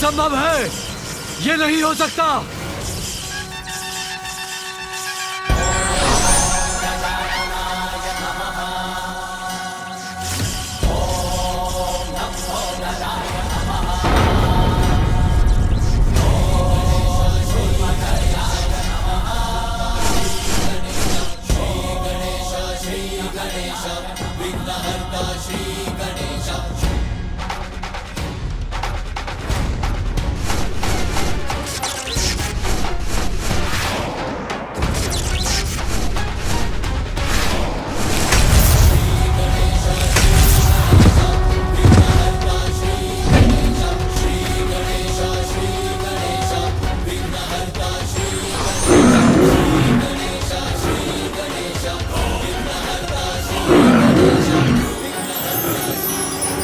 असंभव है, ये नहीं हो सकता।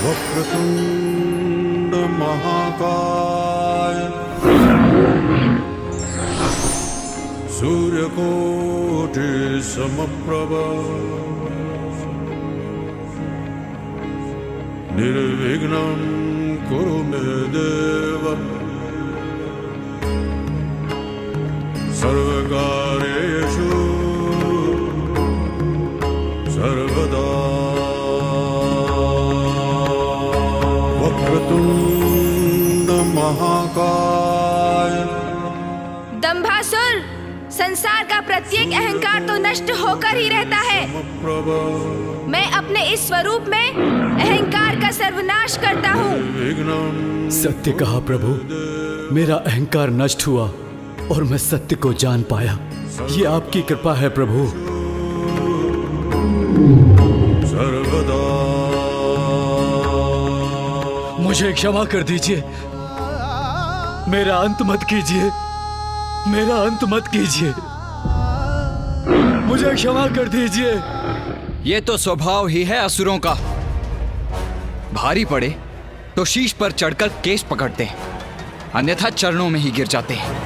वक्रतुंड महाकाय सूर्यकोटि समप्रभ निर्विघ्नं कुरु मे देव सर्वकार्येषु सर्वदा। वक्रतुंड महाकाय। दंभासुर, संसार का प्रत्येक अहंकार तो नष्ट होकर ही रहता है। मैं अपने इस स्वरूप में अहंकार का सर्वनाश करता हूँ। सत्य कहा प्रभु, मेरा अहंकार नष्ट हुआ और मैं सत्य को जान पाया। ये आपकी कृपा है प्रभु। सर्वदा मुझे क्षमा कर दीजिए, मेरा अंत मत कीजिए, मेरा अंत मत कीजिए, मुझे क्षमा कर दीजिए। ये तो स्वभाव ही है असुरों का। भारी पड़े तो शीश पर चढ़कर केश पकड़ते हैं, अन्यथा चरणों में ही गिर जाते हैं।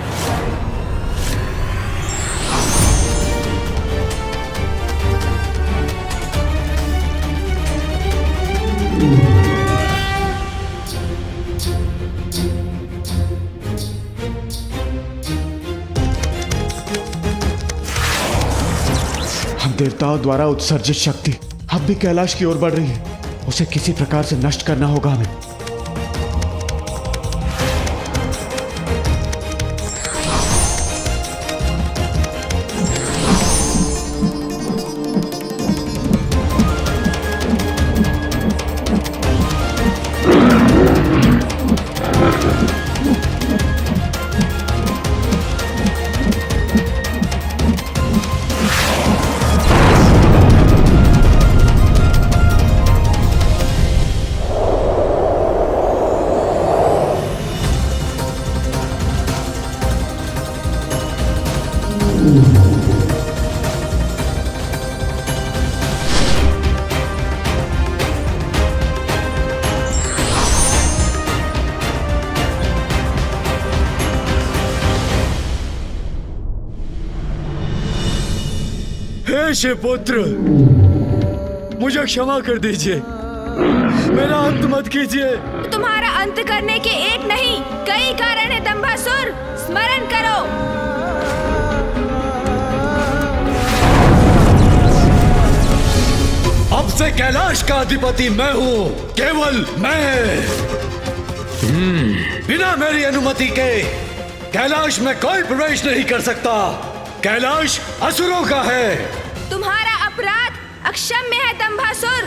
देवताओं द्वारा उत्सर्जित शक्ति अब भी कैलाश की ओर बढ़ रही है। उसे किसी प्रकार से नष्ट करना होगा हमें। हे शिवपुत्र, मुझे क्षमा कर दीजिए, मेरा अंत मत कीजिए। तुम्हारा अंत करने के एक नहीं कई कारण है दंभासुर, स्मरण करो। अब से कैलाश का अधिपति मैं हूँ, केवल मैं। बिना मेरी अनुमति के कैलाश में कोई प्रवेश नहीं कर सकता। कैलाश असुरों का है। तुम्हारा अपराध अक्षम्य है दंभासुर।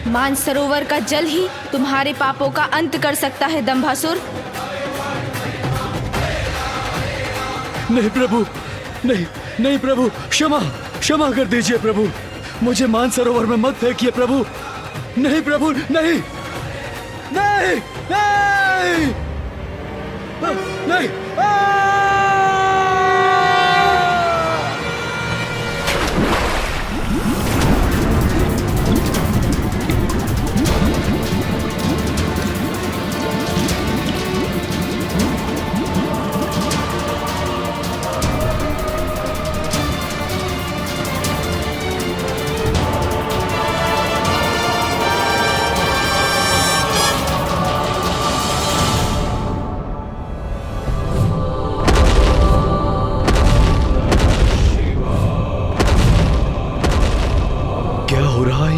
मानसरोवर का जल ही तुम्हारे पापों का अंत कर सकता है दंभासुर। नहीं प्रभु, नहीं नहीं प्रभु, क्षमा कर दीजिए प्रभु। मुझे मानसरोवर में मत फेंकिए प्रभु। नहीं प्रभु, नहीं नहीं नहीं नहीं।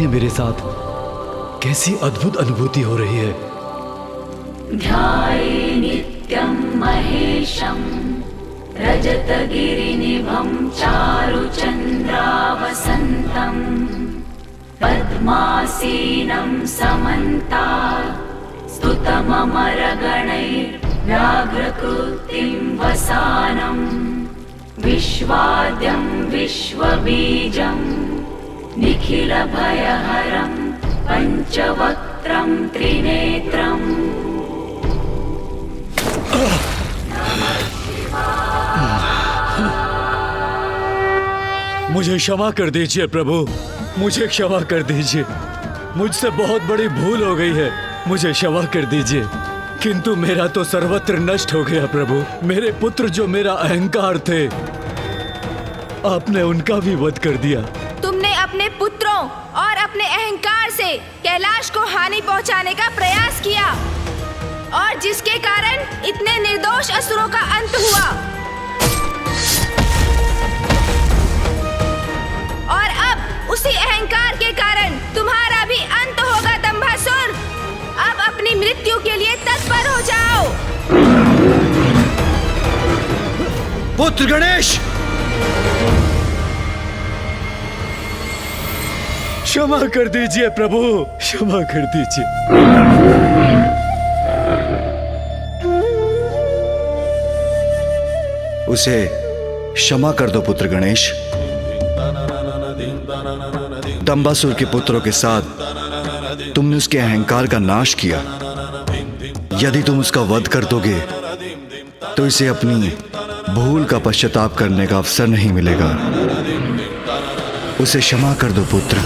बताइए मेरे साथ कैसी अद्भुत अनुभूति हो रही है। ध्याये नित्यं महेशं रजतगिरिनिभं चारुचन्द्रावसन्तं पद्मासीनं समन्तात् स्तुतममरगणैर्व्याघ्रकृतिं वसानं विश्वाद्यं विश्वबीजं निखिलभयहरं पञ्चवक्त्रं त्रिनेत्रम्। मुझे क्षमा कर दीजिए प्रभु, मुझे क्षमा कर दीजिए। मुझसे बहुत बड़ी भूल हो गई है, मुझे क्षमा कर दीजिए। किंतु मेरा तो सर्वत्र नष्ट हो गया प्रभु। मेरे पुत्र जो मेरा अहंकार थे, आपने उनका भी वध कर दिया। तुमने अपने पुत्रों और अपने अहंकार से कैलाश को हानि पहुंचाने का प्रयास किया और जिसके कारण इतने निर्दोष असुरों का अंत हुआ। और अब उसी अहंकार के कारण तुम्हारा भी अंत होगा दंभासुर। अब अपनी मृत्यु के लिए तत्पर हो जाओ। पुत्र गणेश, क्षमा कर दीजिए प्रभु, क्षमा कर दीजिए। उसे क्षमा कर दो पुत्र गणेश। दंभासुर के पुत्रों के साथ तुमने उसके अहंकार का नाश किया। यदि तुम उसका वध कर दोगे तो इसे अपनी भूल का पश्चाताप करने का अवसर नहीं मिलेगा। उसे क्षमा कर दो पुत्र।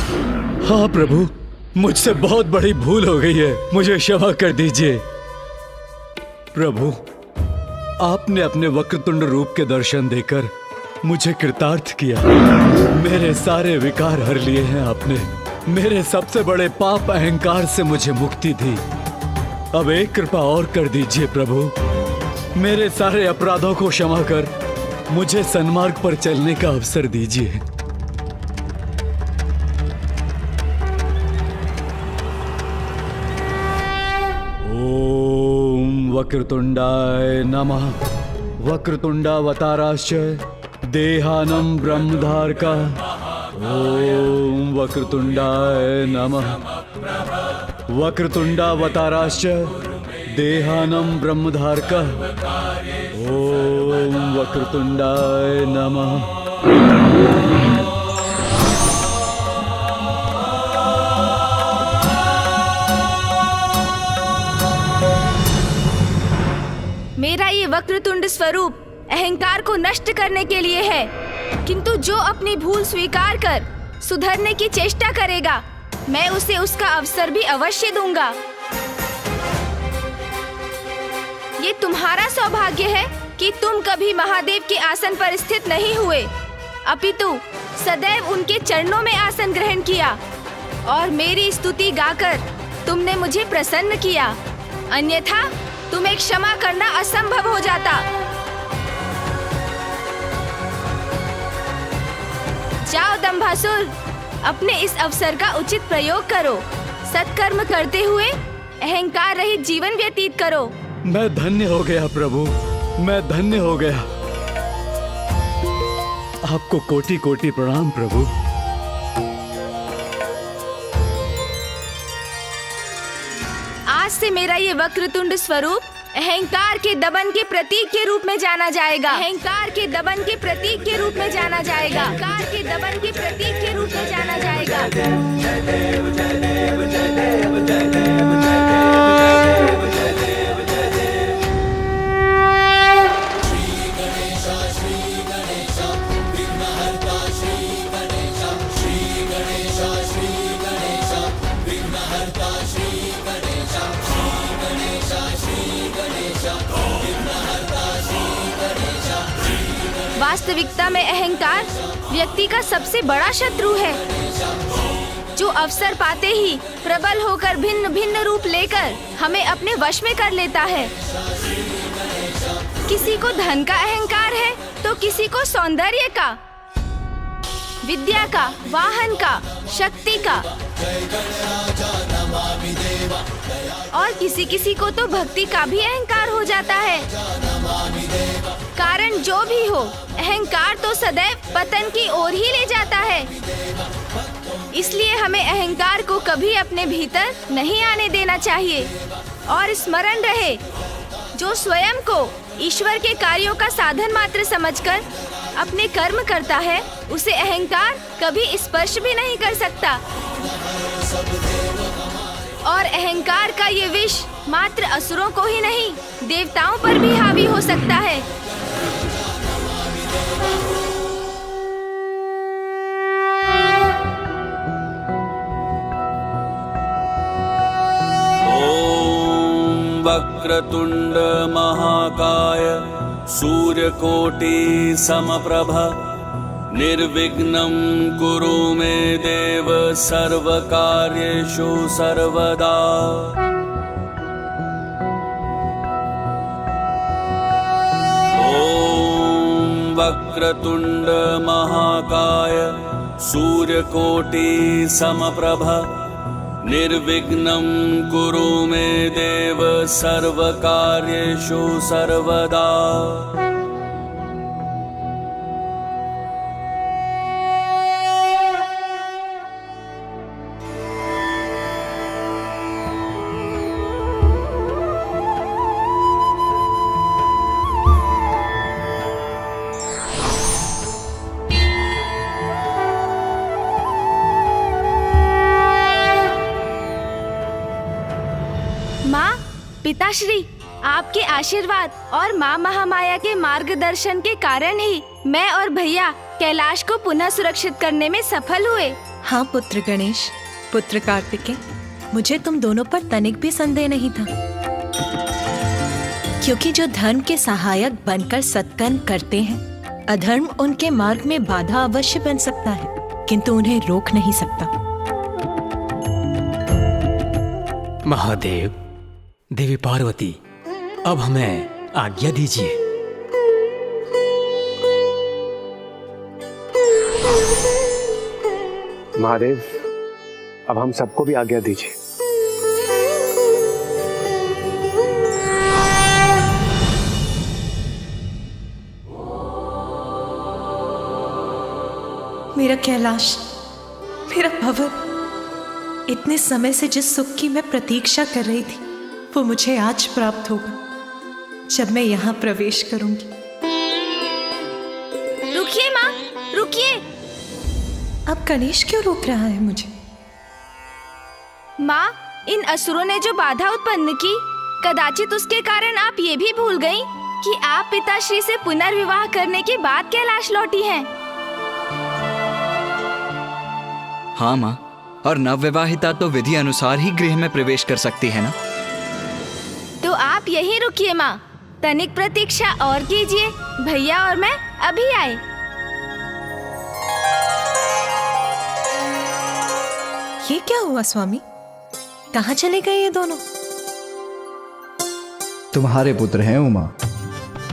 हाँ प्रभु, मुझसे बहुत बड़ी भूल हो गई है, मुझे क्षमा कर दीजिए। प्रभु, आपने अपने वक्रतुंड रूप के दर्शन देकर मुझे कृतार्थ किया। मेरे सारे विकार हर लिए हैं आपने। मेरे सबसे बड़े पाप अहंकार से मुझे मुक्ति दी। अब एक कृपा और कर दीजिए प्रभु। मेरे सारे अपराधों को क्षमा कर मुझे सन्मार्ग पर चलने का अवसर दीजिए। ओम वक्रतुंडाय नमः। वक्रतुंडावताराश्च देहानं ब्रह्मधारका। ओम वक्रतुंडाय नमः। वक्रतुंडावताराश्च देहानं ब्रह्मधारका। ओम वक्रतुंडाय नमः। मेरा ये वक्रतुंड स्वरूप अहंकार को नष्ट करने के लिए है, किंतु जो अपनी भूल स्वीकार कर सुधरने की चेष्टा करेगा, मैं उसे उसका अवसर भी अवश्य दूंगा। ये तुम्हारा सौभाग्य है कि तुम कभी महादेव के आसन पर स्थित नहीं हुए, अपितु सदैव उनके चरणों में आसन ग्रहण किया और मेरी स्तुति गाकर तुमने मुझे प्रसन्न किया। अन्यथा तुम्हें क्षमा करना असंभव हो जाता। जाओ दंभासुर, अपने इस अवसर का उचित प्रयोग करो। सत्कर्म करते हुए अहंकार रहित जीवन व्यतीत करो। मैं धन्य हो गया प्रभु, मैं धन्य हो गया। आपको कोटि कोटि प्रणाम प्रभु। आज से मेरा ये वक्रतुंड स्वरूप अहंकार के दमन के प्रतीक के रूप में जाना जाएगा। अहंकार के दमन के प्रतीक के रूप में जाना जाएगा। अहंकार के दमन के प्रतीक के रूप में जाना जाएगा। वास्तविकता में अहंकार व्यक्ति का सबसे बड़ा शत्रु है, जो अवसर पाते ही प्रबल होकर भिन्न भिन्न रूप लेकर हमें अपने वश में कर लेता है। किसी को धन का अहंकार है तो किसी को सौंदर्य का। विद्या का, वाहन का, शक्ति का, और किसी किसी को तो भक्ति का भी अहंकार हो जाता है। कारण जो भी हो, अहंकार तो सदैव पतन की ओर ही ले जाता है। इसलिए हमें अहंकार को कभी अपने भीतर नहीं आने देना चाहिए। और स्मरण रहे, जो स्वयं को ईश्वर के कार्यों का साधन मात्र समझकर अपने कर्म करता है, उसे अहंकार कभी स्पर्श भी नहीं कर सकता। और अहंकार का ये विष मात्र असुरों को ही नहीं, देवताओं पर भी हावी हो सकता है। ॐ वक्रतुण्ड महाकाय सूर्यकोटि समप्रभ निर्विघ्नं कुरु मे देव सर्वकार्येषु सर्वदा। ॐ वक्रतुण्ड महाकाय सूर्यकोटि समप्रभ निर्विघ्नं कुरु मे देव सर्वकार्येषु सर्वदा। माँ, पिताश्री, आपके आशीर्वाद और माँ महामाया के मार्गदर्शन के कारण ही मैं और भैया कैलाश को पुनः सुरक्षित करने में सफल हुए। हाँ पुत्र गणेश, पुत्र कार्तिकेय, मुझे तुम दोनों पर तनिक भी संदेह नहीं था, क्योंकि जो धर्म के सहायक बनकर सत्कर्म करते हैं, अधर्म उनके मार्ग में बाधा अवश्य बन सकता है, किंतु उन्हें रोक नहीं सकता। महादेव, देवी पार्वती, अब हमें आज्ञा दीजिए। महादेव, अब हम सबको भी आज्ञा दीजिए। मेरा कैलाश, मेरा भवन, इतने समय से जिस सुख की मैं प्रतीक्षा कर रही थी, वो मुझे आज प्राप्त होगा जब मैं यहाँ प्रवेश करूंगी। रुकिए माँ, रुकिए। अब गणेश क्यों रोक रहा है मुझे? माँ, इन असुरों ने जो बाधा उत्पन्न की, कदाचित उसके कारण आप ये भी भूल गयी कि आप पिताश्री से पुनर्विवाह करने के बाद कैलाश लौटी हैं। हाँ माँ, और नवविवाहिता तो विधि अनुसार ही गृह में प्रवेश कर सकती है ना। तो आप यहीं रुकिए माँ, तनिक प्रतीक्षा और कीजिए। भैया और मैं अभी आए। ये क्या हुआ स्वामी? कहाँ चले गए ये दोनों? तुम्हारे पुत्र हैं उमा,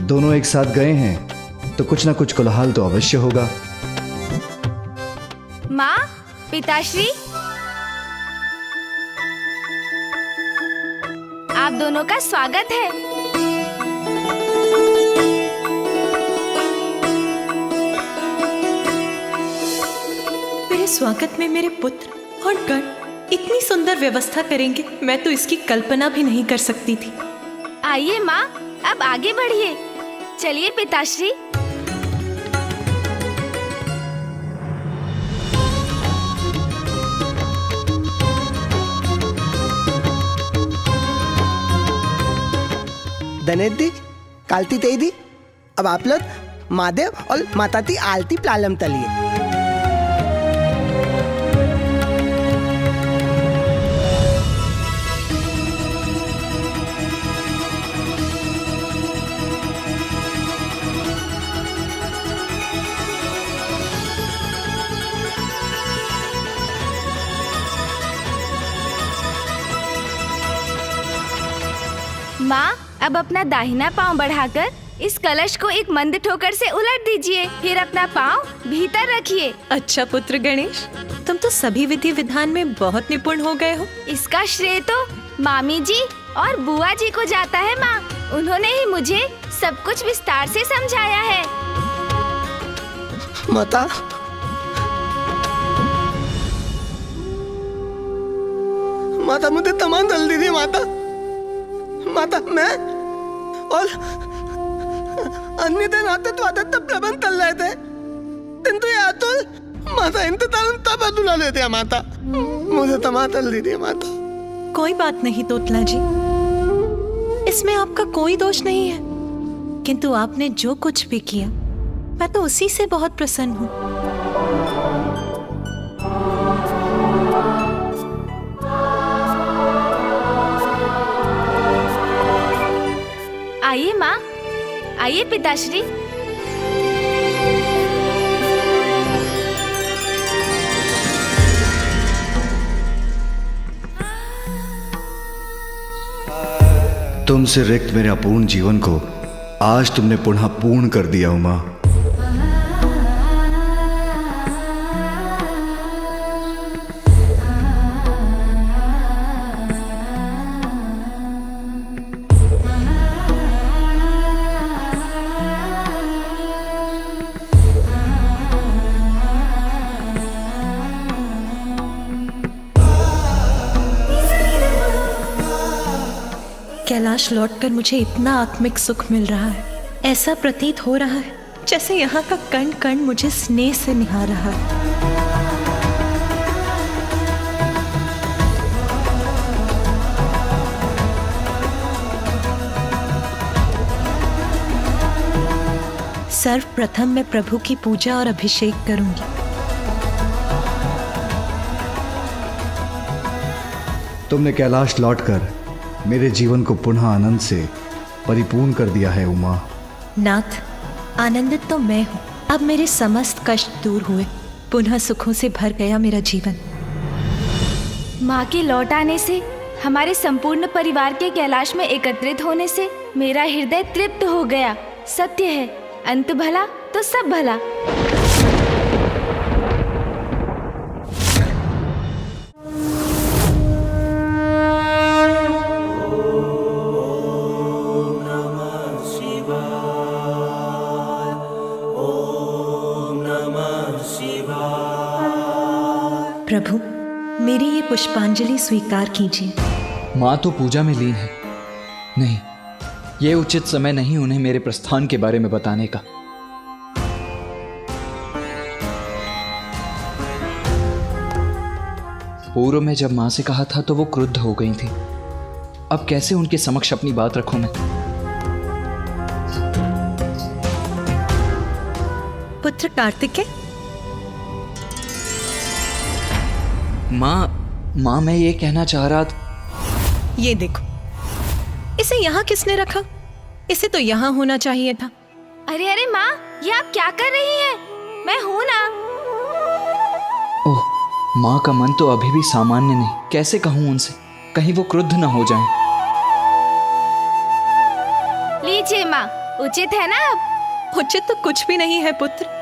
दोनों एक साथ गए हैं तो कुछ ना कुछ कोलाहल तो अवश्य होगा। माँ, पिताश्री, आप दोनों का स्वागत है। मेरे स्वागत में मेरे पुत्र और गण इतनी सुंदर व्यवस्था करेंगे, मैं तो इसकी कल्पना भी नहीं कर सकती थी। आइए माँ, अब आगे बढ़िए। चलिए पिताश्री। धनेदी, कालती तेदी, अब आप लोग महादेव और माता की आलती प्लालम तलिए। माँ, अब अपना दाहिना पांव बढ़ाकर इस कलश को एक मंद ठोकर से उलट दीजिए, फिर अपना पाँव भीतर रखिए। अच्छा पुत्र गणेश, तुम तो सभी विधि विधान में बहुत निपुण हो गए हो। इसका श्रेय तो मामी जी और बुआ जी को जाता है माँ। उन्होंने ही मुझे सब कुछ विस्तार से समझाया है। माता, माता मुझे तमाम दल दीजिए माता। माता मैं और अन्य दिन आते तो आदित्य प्रबंध चल रहे थे, किंतु ये अतुल माता इंतजार तब अतुला लेते हैं माता। मुझे तमाम दल दीजिए माता। कोई बात नहीं तोतला जी, इसमें आपका कोई दोष नहीं है, किंतु आपने जो कुछ भी किया मैं तो उसी से बहुत प्रसन्न हूँ। आइए माँ, आइए पिताश्री। तुमसे रिक्त मेरे अपूर्ण जीवन को आज तुमने पुनः पूर्ण कर दिया उमा। कैलाश लौटकर मुझे इतना आत्मिक सुख मिल रहा है, ऐसा प्रतीत हो रहा है जैसे यहाँ का कण कण मुझे स्नेह से निहार रहा है। सर्वप्रथम मैं प्रभु की पूजा और अभिषेक करूंगी। तुमने कैलाश लौटकर मेरे जीवन को पुनः आनंद से परिपूर्ण कर दिया है उमा। नाथ, आनंदित तो मैं हूँ। अब मेरे समस्त कष्ट दूर हुए, पुनः सुखों से भर गया मेरा जीवन। माँ के लौट आने से, हमारे संपूर्ण परिवार के कैलाश में एकत्रित होने से मेरा हृदय तृप्त हो गया। सत्य है, अंत भला तो सब भला। प्रभु, मेरी ये पुष्पांजलि स्वीकार कीजिए। माँ तो पूजा में लीन है। नहीं, ये उचित समय नहीं उन्हें मेरे प्रस्थान के बारे में बताने का। पूर्व में जब माँ से कहा था तो वो क्रुद्ध हो गई थी। अब कैसे उनके समक्ष अपनी बात रखूं मैं? पुत्र कार्तिकेय, माँ मैं ये कहना चाह रहा था। ये देखो, इसे यहाँ किसने रखा? इसे तो यहाँ होना चाहिए था। अरे अरे माँ, ये आप क्या कर रही हैं? मैं हूँ ना। ओह, माँ का मन तो अभी भी सामान्य नहीं। कैसे कहूँ उनसे, कहीं वो क्रुद्ध न हो जाएं। लीजिए माँ, उचित है ना? अब उचित तो कुछ भी नहीं है पुत्र।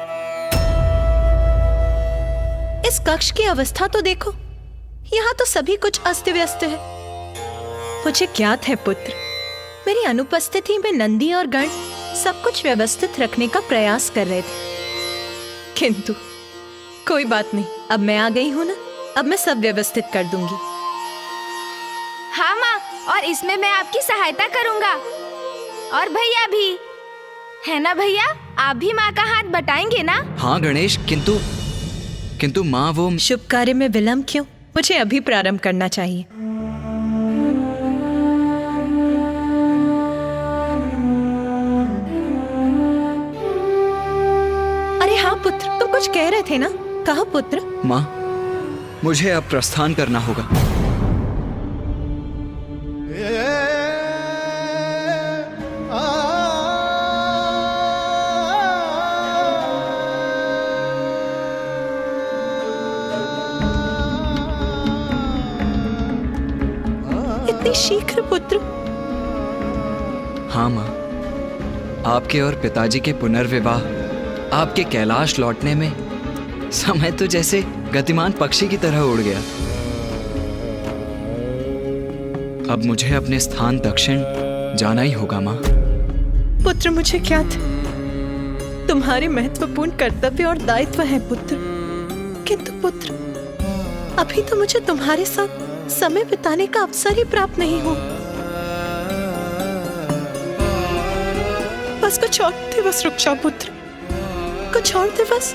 इस कक्ष की अवस्था तो देखो, यहाँ तो सभी कुछ अस्त व्यस्त है। मुझे ज्ञात है पुत्र, मेरी अनुपस्थिति में नंदी और गण सब कुछ व्यवस्थित रखने का प्रयास कर रहे थे, किंतु कोई बात नहीं, अब मैं आ गई हूँ ना, अब मैं सब व्यवस्थित कर दूंगी। हाँ माँ, और इसमें मैं आपकी सहायता करूँगा। और भैया भी है ना? भैया, आप भी माँ का हाथ बटाएंगे ना? हाँ गणेश, किंतु माँ वो शुभ कार्य में विलंब क्यों? मुझे अभी प्रारंभ करना चाहिए। अरे हाँ पुत्र, तुम कुछ कह रहे थे ना? कहो पुत्र। माँ, मुझे अब प्रस्थान करना होगा। इतनी शीघ्र पुत्र? हाँ माँ, आपके और पिताजी के पुनर्विवाह, आपके कैलाश लौटने में समय तो जैसे गतिमान पक्षी की तरह उड़ गया। अब मुझे अपने स्थान दक्षिण जाना ही होगा माँ। पुत्र, मुझे क्या था, तुम्हारे महत्वपूर्ण कर्तव्य और दायित्व है पुत्र। किंतु पुत्र, अभी तो मुझे तुम्हारे साथ समय बिताने का अवसर ही प्राप्त नहीं हुआ। बस कुछ और दिवस रुक जाओ पुत्र, कुछ और दिवस।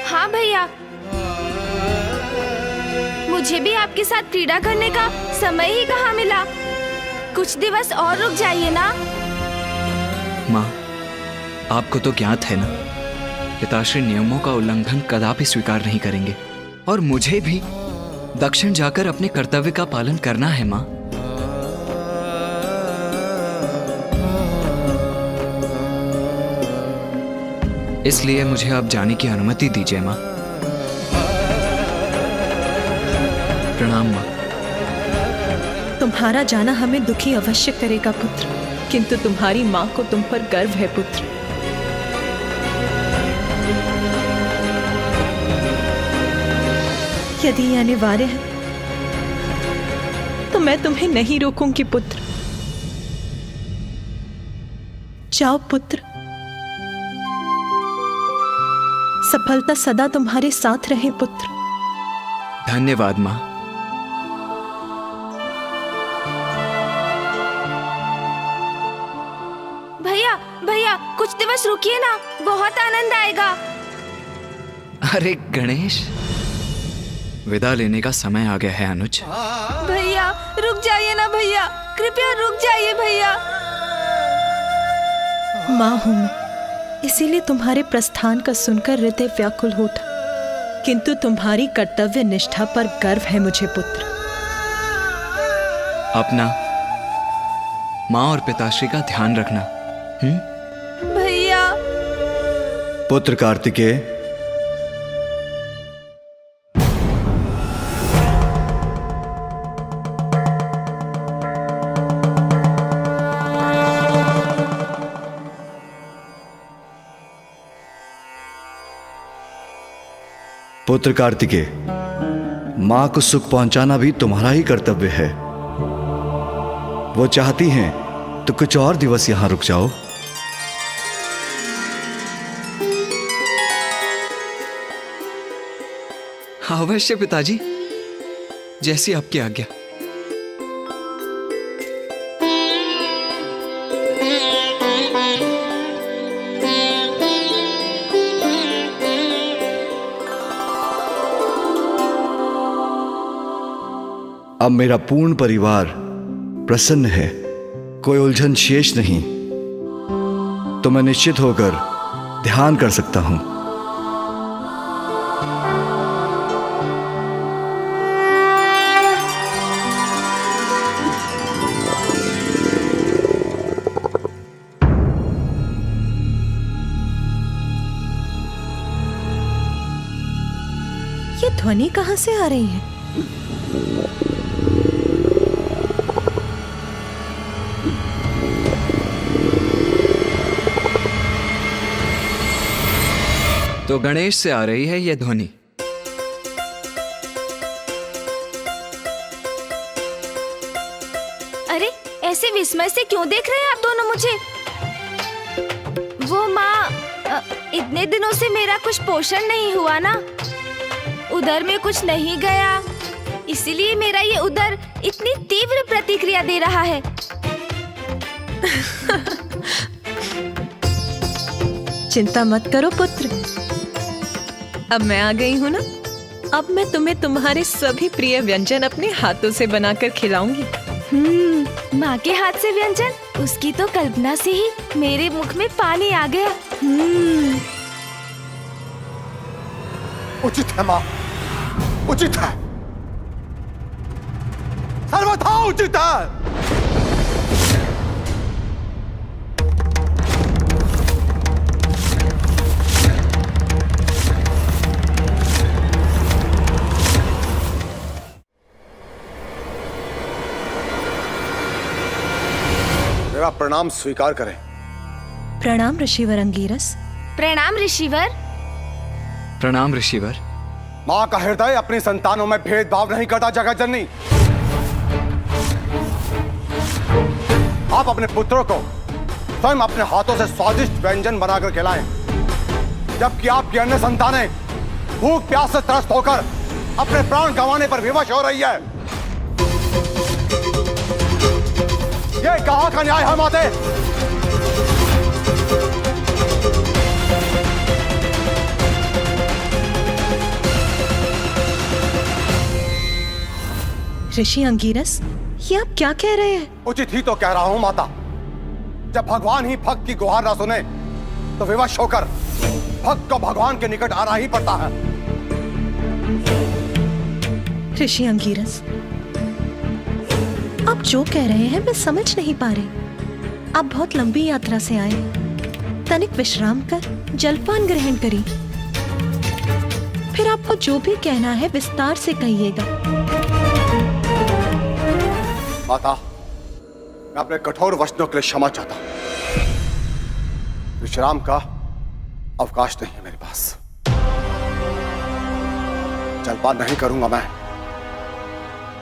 हाँ भैया, मुझे भी आपके साथ क्रीड़ा करने का समय ही कहाँ मिला। कुछ दिवस और रुक जाइए ना। माँ, आपको तो ज्ञात है ना, पिताश्री नियमों का उल्लंघन कदापि स्वीकार नहीं करेंगे और मुझे भी दक्षिण जाकर अपने कर्तव्य का पालन करना है माँ। इसलिए मुझे अब जाने की अनुमति दीजिए माँ। प्रणाम माँ। तुम्हारा जाना हमें दुखी अवश्य करेगा पुत्र, किंतु तुम्हारी माँ को तुम पर गर्व है पुत्र। यदि ये अनिवार्य है तो मैं तुम्हें नहीं रोकूंगी पुत्र। जाओ पुत्र, सफलता सदा तुम्हारे साथ रहे पुत्र। धन्यवाद माँ। भैया भैया, कुछ दिवस रुकिए ना, बहुत आनंद आएगा। अरे गणेश, विदा लेने का समय आ गया है अनुज। भैया रुक जाइए ना भैया, कृपया रुक जाइए भैया। माँ हूं मैं, इसीलिए तुम्हारे प्रस्थान का सुनकर हृदय व्याकुल हो उठा, किंतु तुम्हारी कर्तव्य निष्ठा पर गर्व है मुझे पुत्र। अपना, माँ और पिताश्री का ध्यान रखना। भैया। पुत्र कार्तिकेय, पुत्र कार्तिकेय, मां को सुख पहुंचाना भी तुम्हारा ही कर्तव्य है। वो चाहती हैं तो कुछ और दिवस यहां रुक जाओ। अवश्य पिताजी, जैसी आपकी आज्ञा। अब मेरा पूर्ण परिवार प्रसन्न है, कोई उलझन शेष नहीं, तो मैं निश्चित होकर ध्यान कर सकता हूं। ये ध्वनि कहां से आ रही है? तो गणेश से आ रही है यह ध्वनि। अरे ऐसे विस्मय से क्यों देख रहे हैं आप दोनों मुझे? वो माँ, इतने दिनों से मेरा कुछ पोषण नहीं हुआ ना, उदर में कुछ नहीं गया, इसीलिए मेरा ये उदर इतनी तीव्र प्रतिक्रिया दे रहा है। चिंता मत करो पुत्र, अब मैं आ गई हूं ना, अब मैं तुम्हें तुम्हारे सभी प्रिय व्यंजन अपने हाथों से बनाकर खिलाऊंगी। माँ के हाथ से व्यंजन, उसकी तो कल्पना से ही मेरे मुख में पानी आ गया। उचित है माँ, उचित है, सर्वथा उचित है। मेरा प्रणाम स्वीकार करें। प्रणाम ऋषिवर अंगीरस। प्रणाम ऋषिवर। प्रणाम ऋषिवर। माँ का हृदय अपनी संतानों में भेदभाव नहीं करता जगत जननी। आप अपने पुत्रों को स्वयं अपने हाथों से स्वादिष्ट व्यंजन बनाकर खिलाएं, जबकि आपकी अन्य संतानें भूख प्यास से त्रस्त होकर अपने प्राण गंवाने पर विवश हो रही है। ये कहाँ का न्याय है माते? ऋषि अंगीरस, ये आप क्या कह रहे हैं? उचित ही तो कह रहा हूं माता। जब भगवान ही भक्त की गुहार ना सुने तो विवश होकर भक्त को भगवान के निकट आना ही पड़ता है। ऋषि अंगीरस, आप जो कह रहे हैं मैं समझ नहीं पा रही। आप बहुत लंबी यात्रा से आए, तनिक विश्राम कर जलपान ग्रहण करिए, फिर आपको जो भी कहना है विस्तार से कहिएगा। माता, मैं अपने कठोर वचनों के लिए क्षमा चाहता हूं। विश्राम का अवकाश नहीं है मेरे पास। जलपान नहीं करूंगा मैं।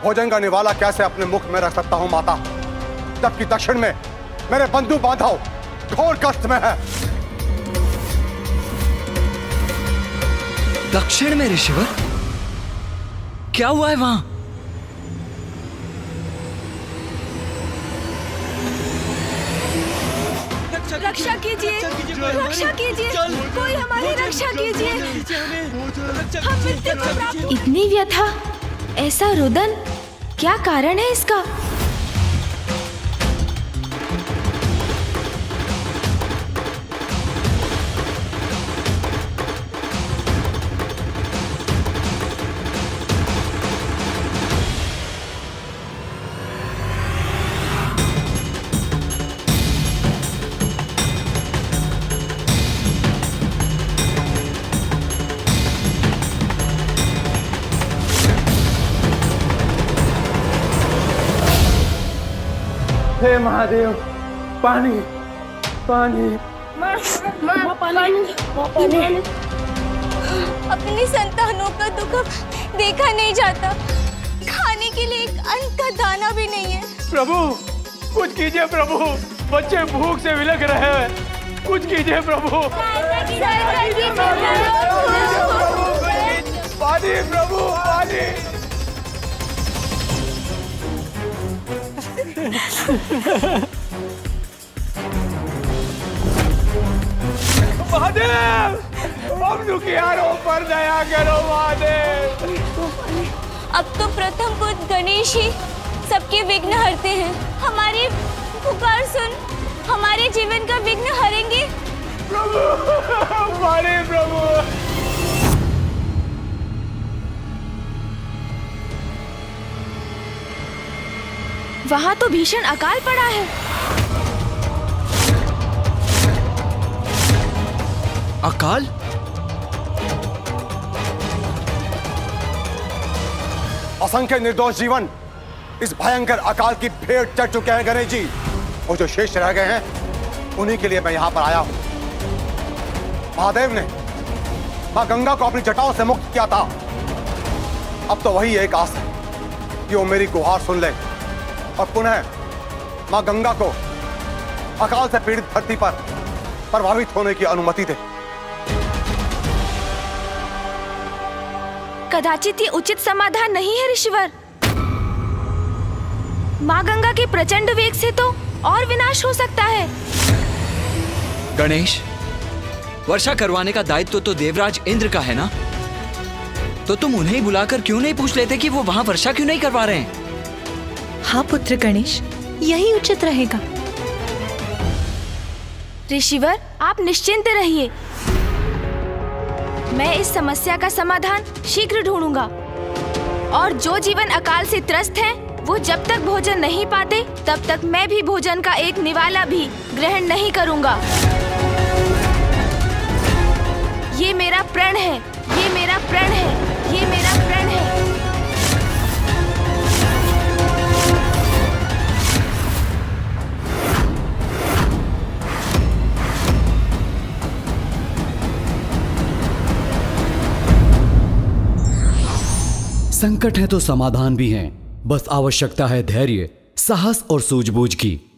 भोजन का निवाला कैसे अपने मुख में रख सकता हूं माता, जबकि दक्षिण में मेरे बंधु बांधव घोर कष्ट में है। दक्षिण में ऋषिवर? क्या हुआ है वहां? रक्षा कीजिए, रक्षा कीजिए, कोई हमारी रक्षा कीजिए। हम मृत्यु को प्राप्त। इतनी व्यथा, ऐसा रुदन, क्या कारण है इसका? हे महादेव, पानी पानी। अपनी संतानों का दुख देखा नहीं जाता। खाने के लिए एक अन्न का दाना भी नहीं है। प्रभु कुछ कीजिए प्रभु, बच्चे भूख से विलख रहे हैं। कुछ कीजिए प्रभु। पानी प्रभु, पानी। महादेव, हम दुखियारों पर दया करो महादेव। अब तो प्रथम पुत्र गणेश ही सबके विघ्न हरते हैं। हमारी पुकार सुन, हमारे जीवन का विघ्न हरेंगे। प्रभु, हमारे प्रभु। वहां तो भीषण अकाल पड़ा है। अकाल? असंख्य निर्दोष जीवन इस भयंकर अकाल की भेंट चढ़ चुके हैं गणेश जी। और जो शेष रह गए हैं उन्हीं के लिए मैं यहां पर आया हूं। महादेव ने मां गंगा को अपनी जटाओं से मुक्त किया था। अब तो वही एक आस है कि वो मेरी गुहार सुन ले और पुनः मां गंगा को अकाल से पीड़ित धरती पर प्रभावित होने की अनुमति दे। कदाचित ये उचित समाधान नहीं है ऋषिवर। माँ गंगा के प्रचंड वेग से तो और विनाश हो सकता है। गणेश, वर्षा करवाने का दायित्व तो देवराज इंद्र का है ना? तो तुम उन्हें बुलाकर क्यों नहीं पूछ लेते कि वो वहां वर्षा क्यों नहीं करवा रहे हैं? हाँ पुत्र गणेश, यही उचित रहेगा। ऋषिवर, आप निश्चिंत रहिए। मैं इस समस्या का समाधान शीघ्र ढूंढूंगा। और जो जीवन अकाल से त्रस्त हैं, वो जब तक भोजन नहीं पाते तब तक मैं भी भोजन का एक निवाला भी ग्रहण नहीं करूंगा। ये मेरा प्रण है, ये मेरा प्रण है, ये मेरा प्रण है। संकट है तो समाधान भी हैं। बस आवश्यकता है धैर्य, साहस और सूझबूझ की।